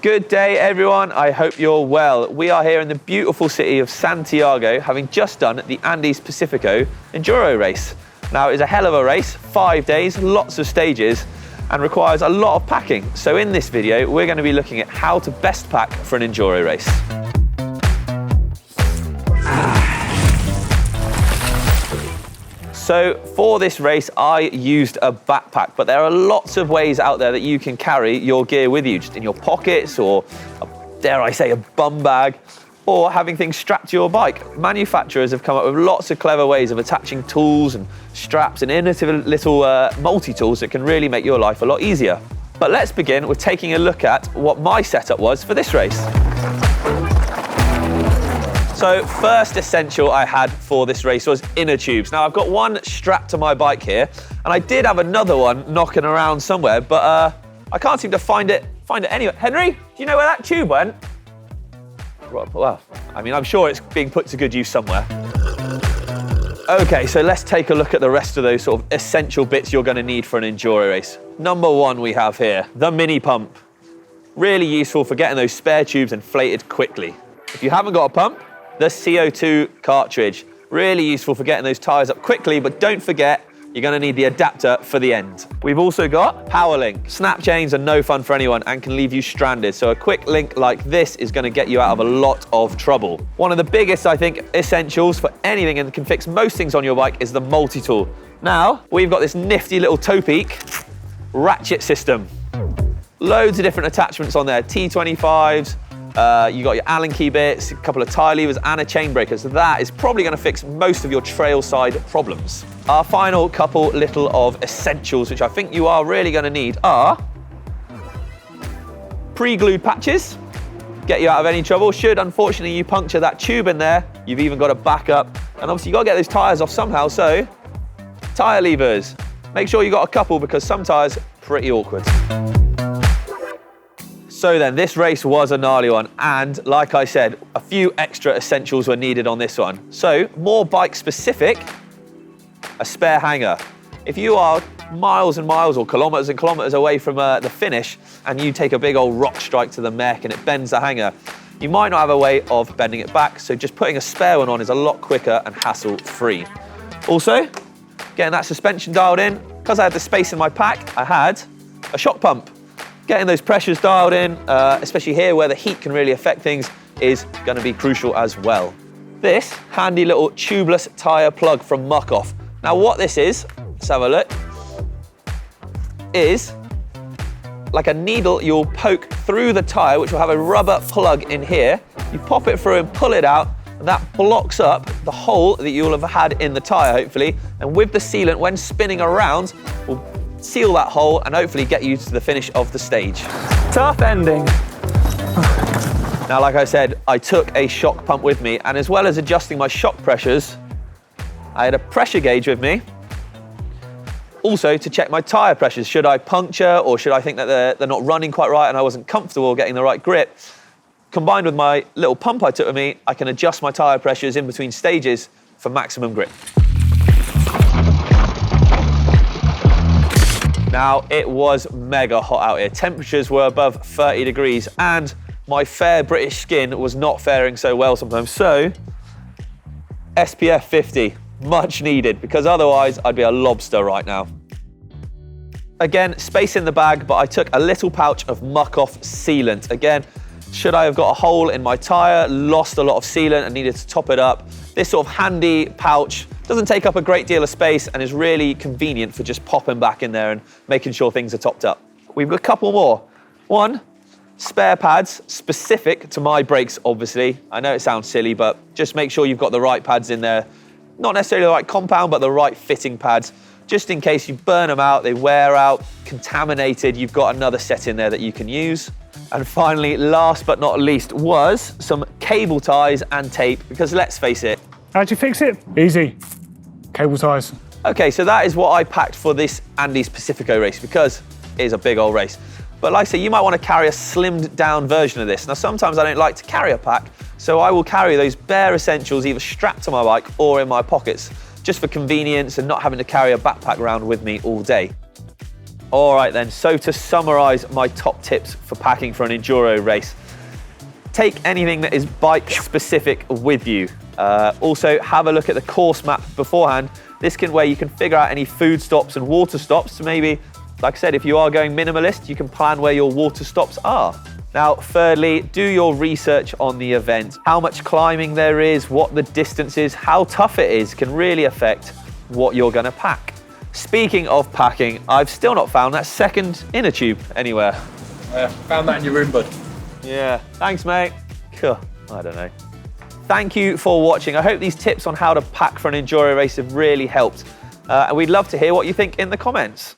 Good day, everyone. I hope you're well. We are here in the beautiful city of Santiago, having just done the Andes Pacifico Enduro race. Now, it's a hell of a race, 5 days, lots of stages, and requires a lot of packing. So in this video, we're going to be looking at how to best pack for an Enduro race. So for this race, I used a backpack, but there are lots of ways out there that you can carry your gear with you, just in your pockets or, dare I say, a bum bag, or having things strapped to your bike. Manufacturers have come up with lots of clever ways of attaching tools and straps and innovative little multi-tools that can really make your life a lot easier. But let's begin with taking a look at what my setup was for this race. So first essential I had for this race was inner tubes. Now I've got one strapped to my bike here, and I did have another one knocking around somewhere, but I can't seem to find it anywhere. Henry, do you know where that tube went? Well, I mean, I'm sure it's being put to good use somewhere. Okay, so let's take a look at the rest of those sort of essential bits you're going to need for an Enduro race. Number one we have here, the mini pump. Really useful for getting those spare tubes inflated quickly. If you haven't got a pump, the CO2 cartridge. Really useful for getting those tyres up quickly, but don't forget, you're going to need the adapter for the end. We've also got power link. Snap chains are no fun for anyone and can leave you stranded, so a quick link like this is going to get you out of a lot of trouble. One of the biggest, I think, essentials for anything and can fix most things on your bike is the multi-tool. Now, we've got this nifty little toe peak ratchet system. Loads of different attachments on there, T25s, you got your Allen key bits, a couple of tie levers and a chain breaker. So that is probably going to fix most of your trail side problems. Our final couple little of essentials, which I think you are really going to need, are pre-glued patches. Get you out of any trouble. Should, unfortunately, you puncture that tube in there, you've even got a backup. And obviously you've got to get those tyres off somehow, so tyre levers. Make sure you got a couple because some tyres are pretty awkward. So then, this race was a gnarly one, and like I said, a few extra essentials were needed on this one. So, more bike specific, a spare hanger. If you are miles and miles or kilometers and kilometers away from the finish, and you take a big old rock strike to the mech and it bends the hanger, you might not have a way of bending it back, so just putting a spare one on is a lot quicker and hassle-free. Also, getting that suspension dialed in, because I had the space in my pack, I had a shock pump. Getting those pressures dialed in, especially here where the heat can really affect things, is going to be crucial as well. This handy little tubeless tyre plug from Muck-Off. Now what this is, let's have a look, is like a needle you'll poke through the tyre, which will have a rubber plug in here. You pop it through and pull it out, and that blocks up the hole that you'll have had in the tyre, hopefully, and with the sealant, when spinning around, will seal that hole and hopefully get you to the finish of the stage. Tough ending. Now, like I said, I took a shock pump with me, and as well as adjusting my shock pressures, I had a pressure gauge with me. Also to check my tyre pressures. Should I puncture, or should I think that they're not running quite right and I wasn't comfortable getting the right grip? Combined with my little pump I took with me, I can adjust my tyre pressures in between stages for maximum grip. Now, it was mega hot out here. Temperatures were above 30 degrees and my fair British skin was not faring so well sometimes. So, SPF 50, much needed, because otherwise I'd be a lobster right now. Again, space in the bag, but I took a little pouch of Muck-Off sealant. Again, should I have got a hole in my tyre, lost a lot of sealant and needed to top it up, this sort of handy pouch doesn't take up a great deal of space and is really convenient for just popping back in there and making sure things are topped up. We've got a couple more. One, spare pads specific to my brakes, obviously. I know it sounds silly, but just make sure you've got the right pads in there. Not necessarily the right compound, but the right fitting pads. Just in case you burn them out, they wear out, contaminated, you've got another set in there that you can use. And finally, last but not least, was some cable ties and tape, because let's face it. How'd you fix it? Easy. Cable ties. Okay, so that is what I packed for this Andes Pacifico race, because it is a big old race. But like I say, you might want to carry a slimmed down version of this. Now, sometimes I don't like to carry a pack, so I will carry those bare essentials either strapped to my bike or in my pockets, just for convenience and not having to carry a backpack around with me all day. All right then, so to summarize my top tips for packing for an enduro race. Take anything that is bike specific with you. Also have a look at the course map beforehand. This can where you can figure out any food stops and water stops. So maybe, like I said, if you are going minimalist, you can plan where your water stops are. Now, thirdly, do your research on the event. How much climbing there is, what the distance is, how tough it is can really affect what you're gonna pack. Speaking of packing, I've still not found that second inner tube anywhere. Found that in your room, bud. Yeah, thanks mate. Cool. I don't know. Thank you for watching. I hope these tips on how to pack for an enduro race have really helped. And we'd love to hear what you think in the comments.